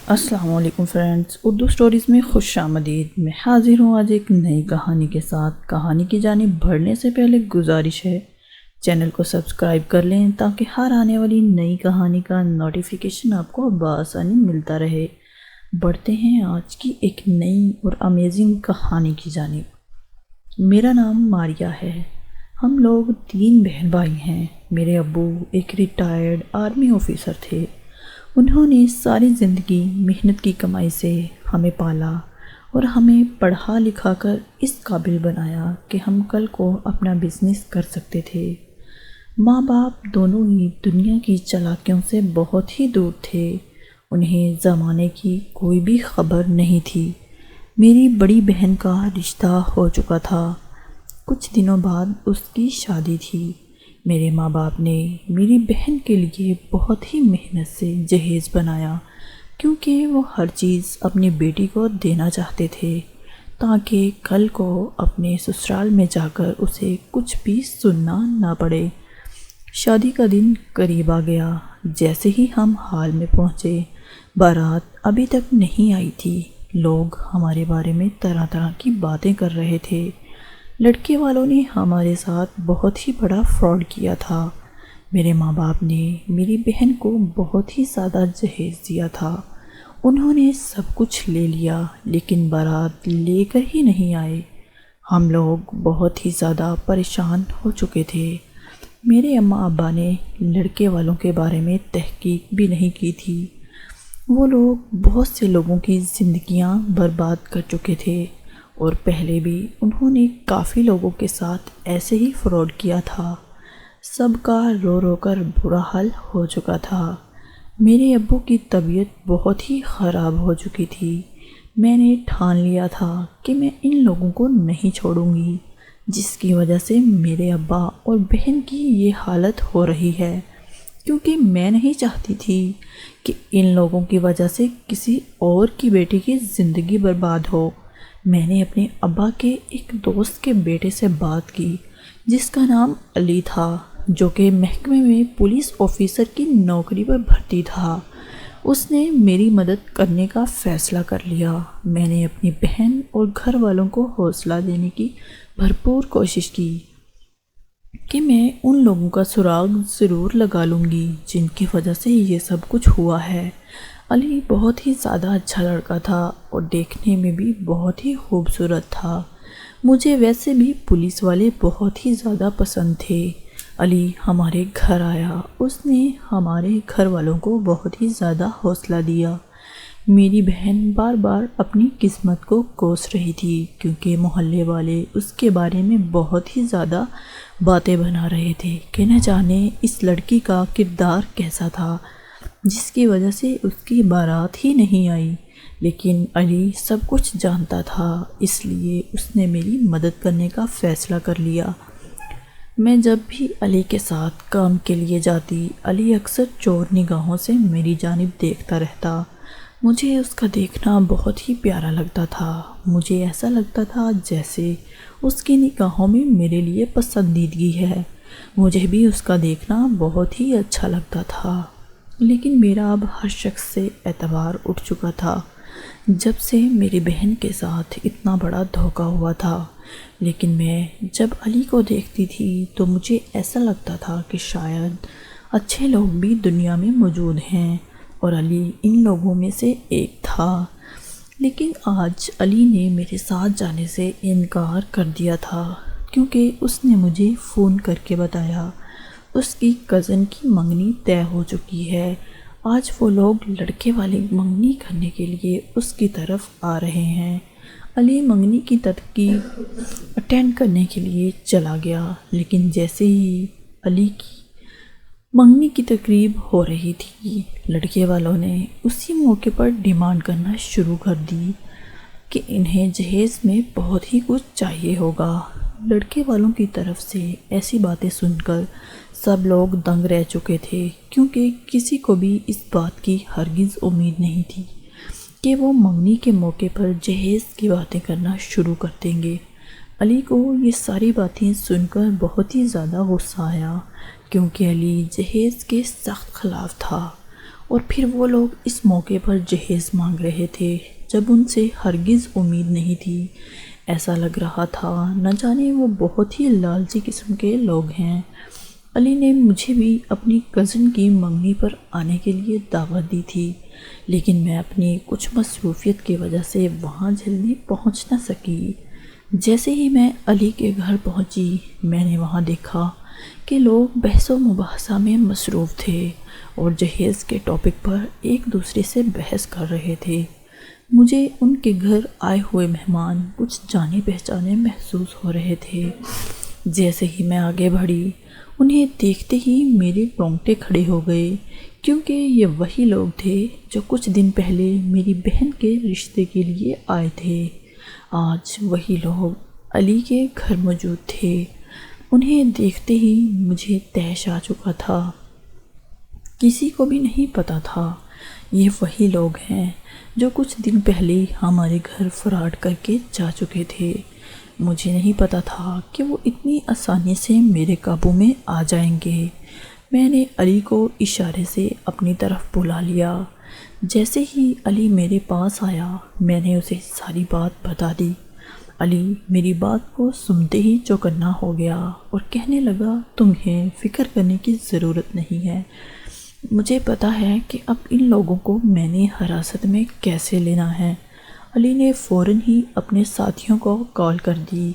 السلام علیکم friends, Urdu stories میں خوش آمدید۔ میں حاضر ہوں آج ایک نئی کہانی کے ساتھ۔ کہانی کی جانب بڑھنے سے پہلے گزارش ہے چینل کو سبسکرائب کر لیں تاکہ ہر آنے والی نئی کہانی کا نوٹیفیکیشن آپ کو بآسانی ملتا رہے۔ بڑھتے ہیں آج کی ایک نئی اور امیزنگ کہانی کی جانب۔ میرا نام ماریا ہے۔ ہم لوگ 3 بہن بھائی ہیں۔ میرے ابو ایک ریٹائرڈ آرمی آفیسر تھے۔ انہوں نے ساری زندگی محنت کی کمائی سے ہمیں پالا اور ہمیں پڑھا لکھا کر اس قابل بنایا کہ ہم کل کو اپنا بزنس کر سکتے تھے۔ ماں باپ دونوں ہی دنیا کی چالاکیوں سے بہت ہی دور تھے۔ انہیں زمانے کی کوئی بھی خبر نہیں تھی۔ میری بڑی بہن کا رشتہ ہو چکا تھا۔ کچھ دنوں بعد اس کی شادی تھی۔ میرے ماں باپ نے میری بہن کے لیے بہت ہی محنت سے جہیز بنایا کیونکہ وہ ہر چیز اپنی بیٹی کو دینا چاہتے تھے تاکہ کل کو اپنے سسرال میں جا کر اسے کچھ بھی سننا نہ پڑے۔ شادی کا دن قریب آ گیا۔ جیسے ہی ہم ہال میں پہنچے، بارات ابھی تک نہیں آئی تھی۔ لوگ ہمارے بارے میں طرح طرح کی باتیں کر رہے تھے۔ لڑکے والوں نے ہمارے ساتھ بہت ہی بڑا فراڈ کیا تھا۔ میرے ماں باپ نے میری بہن کو بہت ہی زیادہ جہیز دیا تھا۔ انہوں نے سب کچھ لے لیا لیکن بارات لے کر ہی نہیں آئے۔ ہم لوگ بہت ہی زیادہ پریشان ہو چکے تھے۔ میرے اماں ابا نے لڑکے والوں کے بارے میں تحقیق بھی نہیں کی تھی۔ وہ لوگ بہت سے لوگوں کی زندگیاں برباد کر چکے تھے اور پہلے بھی انہوں نے کافی لوگوں کے ساتھ ایسے ہی فراڈ کیا تھا۔ سب کا رو رو کر برا حال ہو چکا تھا۔ میرے ابو کی طبیعت بہت ہی خراب ہو چکی تھی۔ میں نے ٹھان لیا تھا کہ میں ان لوگوں کو نہیں چھوڑوں گی جس کی وجہ سے میرے ابا اور بہن کی یہ حالت ہو رہی ہے، کیونکہ میں نہیں چاہتی تھی کہ ان لوگوں کی وجہ سے کسی اور کی بیٹی کی زندگی برباد ہو۔ میں نے اپنے ابا کے ایک دوست کے بیٹے سے بات کی جس کا نام علی تھا، جو کہ محکمے میں پولیس آفیسر کی نوکری پر بھرتی تھا۔ اس نے میری مدد کرنے کا فیصلہ کر لیا۔ میں نے اپنی بہن اور گھر والوں کو حوصلہ دینے کی بھرپور کوشش کی کہ میں ان لوگوں کا سراغ ضرور لگا لوں گی جن کی وجہ سے یہ سب کچھ ہوا ہے۔ علی بہت ہی زیادہ اچھا لڑکا تھا اور دیکھنے میں بھی بہت ہی خوبصورت تھا۔ مجھے ویسے بھی پولیس والے بہت ہی زیادہ پسند تھے۔ علی ہمارے گھر آیا۔ اس نے ہمارے گھر والوں کو بہت ہی زیادہ حوصلہ دیا۔ میری بہن بار بار اپنی قسمت کو کوس رہی تھی کیونکہ محلے والے اس کے بارے میں بہت ہی زیادہ باتیں بنا رہے تھے کہ نہ جانے اس لڑکی کا کردار کیسا تھا جس کی وجہ سے اس کی بارات ہی نہیں آئی۔ لیکن علی سب کچھ جانتا تھا، اس لیے اس نے میری مدد کرنے کا فیصلہ کر لیا۔ میں جب بھی علی کے ساتھ کام کے لیے جاتی، علی اکثر چور نگاہوں سے میری جانب دیکھتا رہتا۔ مجھے اس کا دیکھنا بہت ہی پیارا لگتا تھا۔ مجھے ایسا لگتا تھا جیسے اس کی نگاہوں میں میرے لیے پسندیدگی ہے۔ مجھے بھی اس کا دیکھنا بہت ہی اچھا لگتا تھا، لیکن میرا اب ہر شخص سے اعتبار اٹھ چکا تھا جب سے میری بہن کے ساتھ اتنا بڑا دھوکہ ہوا تھا۔ لیکن میں جب علی کو دیکھتی تھی تو مجھے ایسا لگتا تھا کہ شاید اچھے لوگ بھی دنیا میں موجود ہیں اور علی ان لوگوں میں سے ایک تھا۔ لیکن آج علی نے میرے ساتھ جانے سے انکار کر دیا تھا کیونکہ اس نے مجھے فون کر کے بتایا اس کی کزن کی منگنی طے ہو چکی ہے۔ آج وہ لوگ لڑکے والی منگنی کرنے کے لیے اس کی طرف آ رہے ہیں۔ علی منگنی کی تقریب اٹینڈ کرنے کے لیے چلا گیا، لیکن جیسے ہی علی کی منگنی کی تقریب ہو رہی تھی، لڑکے والوں نے اسی موقع پر ڈیمانڈ کرنا شروع کر دی کہ انہیں جہیز میں بہت ہی کچھ چاہیے ہوگا۔ لڑکے والوں کی طرف سے ایسی باتیں سن کر سب لوگ دنگ رہ چکے تھے کیونکہ کسی کو بھی اس بات کی ہرگز امید نہیں تھی کہ وہ منگنی کے موقع پر جہیز کی باتیں کرنا شروع کر دیں گے۔ علی کو یہ ساری باتیں سن کر بہت ہی زیادہ غصہ آیا کیونکہ علی جہیز کے سخت خلاف تھا اور پھر وہ لوگ اس موقع پر جہیز مانگ رہے تھے جب ان سے ہرگز امید نہیں تھی۔ ایسا لگ رہا تھا نہ جانے وہ بہت ہی لالچی قسم کے لوگ ہیں۔ علی نے مجھے بھی اپنی کزن کی منگنی پر آنے کے لیے دعوت دی تھی، لیکن میں اپنی کچھ مصروفیت کی وجہ سے وہاں جلدی پہنچ نہ سکی۔ جیسے ہی میں علی کے گھر پہنچی، میں نے وہاں دیکھا کہ لوگ بحث و مباحثہ میں مصروف تھے اور جہیز کے ٹاپک پر ایک دوسرے سے بحث کر رہے تھے۔ مجھے ان کے گھر آئے ہوئے مہمان کچھ جانے پہچانے محسوس ہو رہے تھے۔ جیسے ہی میں آگے بڑھی، انہیں دیکھتے ہی میرے رونگٹے کھڑے ہو گئے، کیونکہ یہ وہی لوگ تھے جو کچھ دن پہلے میری بہن کے رشتے کے لیے آئے تھے۔ آج وہی لوگ علی کے گھر موجود تھے۔ انہیں دیکھتے ہی مجھے طیش آ چکا تھا۔ کسی کو بھی نہیں پتا تھا یہ وہی لوگ ہیں جو کچھ دن پہلے ہمارے گھر فراڈ کر کے جا چکے تھے۔ مجھے نہیں پتا تھا کہ وہ اتنی آسانی سے میرے قابو میں آ جائیں گے۔ میں نے علی کو اشارے سے اپنی طرف بلا لیا۔ جیسے ہی علی میرے پاس آیا، میں نے اسے ساری بات بتا دی۔ علی میری بات کو سنتے ہی چوکنا ہو گیا اور کہنے لگا، تمہیں فکر کرنے کی ضرورت نہیں ہے، مجھے پتا ہے کہ اب ان لوگوں کو میں نے حراست میں کیسے لینا ہے۔ علی نے فوراً ہی اپنے ساتھیوں کو کال کر دی۔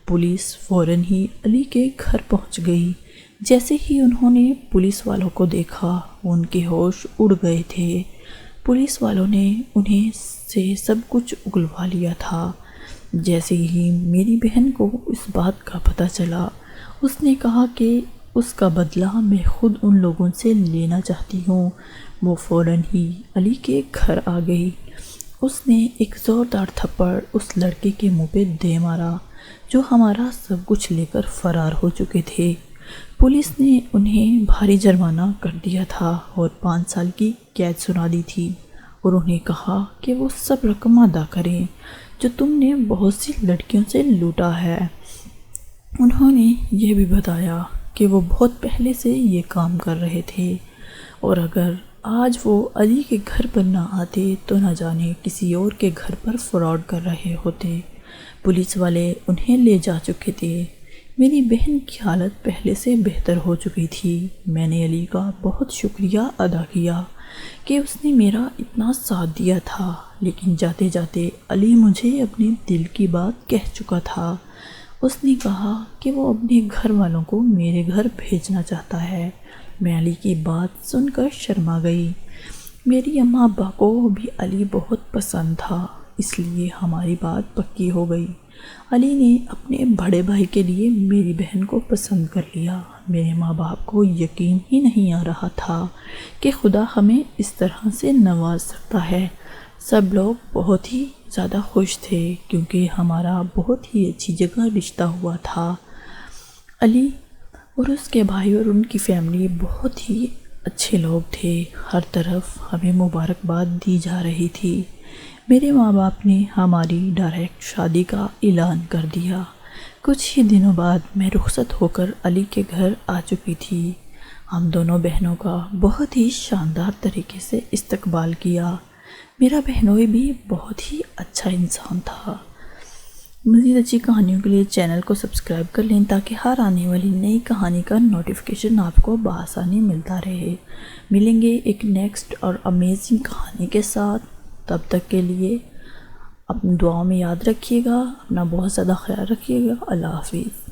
پولیس فوراً ہی علی کے گھر پہنچ گئی۔ جیسے ہی انہوں نے پولیس والوں کو دیکھا، ان کے ہوش اڑ گئے تھے۔ پولیس والوں نے انہیں سے سب کچھ اگلوا لیا تھا۔ جیسے ہی میری بہن کو اس بات کا پتہ چلا، اس نے کہا کہ اس کا بدلہ میں خود ان لوگوں سے لینا چاہتی ہوں۔ وہ فوراً ہی علی کے گھر آ گئی۔ اس نے ایک زوردار تھپڑ اس لڑکے کے منہ پہ دے مارا جو ہمارا سب کچھ لے کر فرار ہو چکے تھے۔ پولیس نے انہیں بھاری جرمانہ کر دیا تھا اور 5 سال کی قید سنا دی تھی، اور انہیں کہا کہ وہ سب رقم ادا کریں جو تم نے بہت سی لڑکیوں سے لوٹا ہے۔ انہوں نے یہ بھی بتایا کہ وہ بہت پہلے سے یہ کام کر رہے تھے، اور اگر آج وہ علی کے گھر پر نہ آتے تو نہ جانے کسی اور کے گھر پر فراڈ کر رہے ہوتے۔ پولیس والے انہیں لے جا چکے تھے۔ میری بہن کی حالت پہلے سے بہتر ہو چکی تھی۔ میں نے علی کا بہت شکریہ ادا کیا کہ اس نے میرا اتنا ساتھ دیا تھا، لیکن جاتے جاتے علی مجھے اپنے دل کی بات کہہ چکا تھا۔ اس نے کہا کہ وہ اپنے گھر والوں کو میرے گھر بھیجنا چاہتا ہے۔ میں علی کی بات سن کر شرما گئی۔ میری اماں ابا کو بھی علی بہت پسند تھا، اس لیے ہماری بات پکی ہو گئی۔ علی نے اپنے بڑے بھائی کے لیے میری بہن کو پسند کر لیا۔ میرے ماں باپ کو یقین ہی نہیں آ رہا تھا کہ خدا ہمیں اس طرح سے نواز سکتا ہے۔ سب لوگ بہت ہی زیادہ خوش تھے کیونکہ ہمارا بہت ہی اچھی جگہ رشتہ ہوا تھا۔ علی اور اس کے بھائی اور ان کی فیملی بہت ہی اچھے لوگ تھے۔ ہر طرف ہمیں مبارکباد دی جا رہی تھی۔ میرے ماں باپ نے ہماری ڈائریکٹ شادی کا اعلان کر دیا۔ کچھ ہی دنوں بعد میں رخصت ہو کر علی کے گھر آ چکی تھی۔ ہم دونوں بہنوں کا بہت ہی شاندار طریقے سے استقبال کیا۔ میرا بہنوئی بھی بہت ہی اچھا انسان تھا۔ مزید اچھی کہانیوں کے لیے چینل کو سبسکرائب کر لیں تاکہ ہر آنے والی نئی کہانی کا نوٹیفیکیشن آپ کو بآسانی ملتا رہے۔ ملیں گے ایک نیکسٹ اور امیزنگ کہانی کے ساتھ۔ تب تک کے لیے اپنی دعاؤں میں یاد رکھیے گا، اپنا بہت زیادہ خیال رکھیے گا۔ اللہ حافظ۔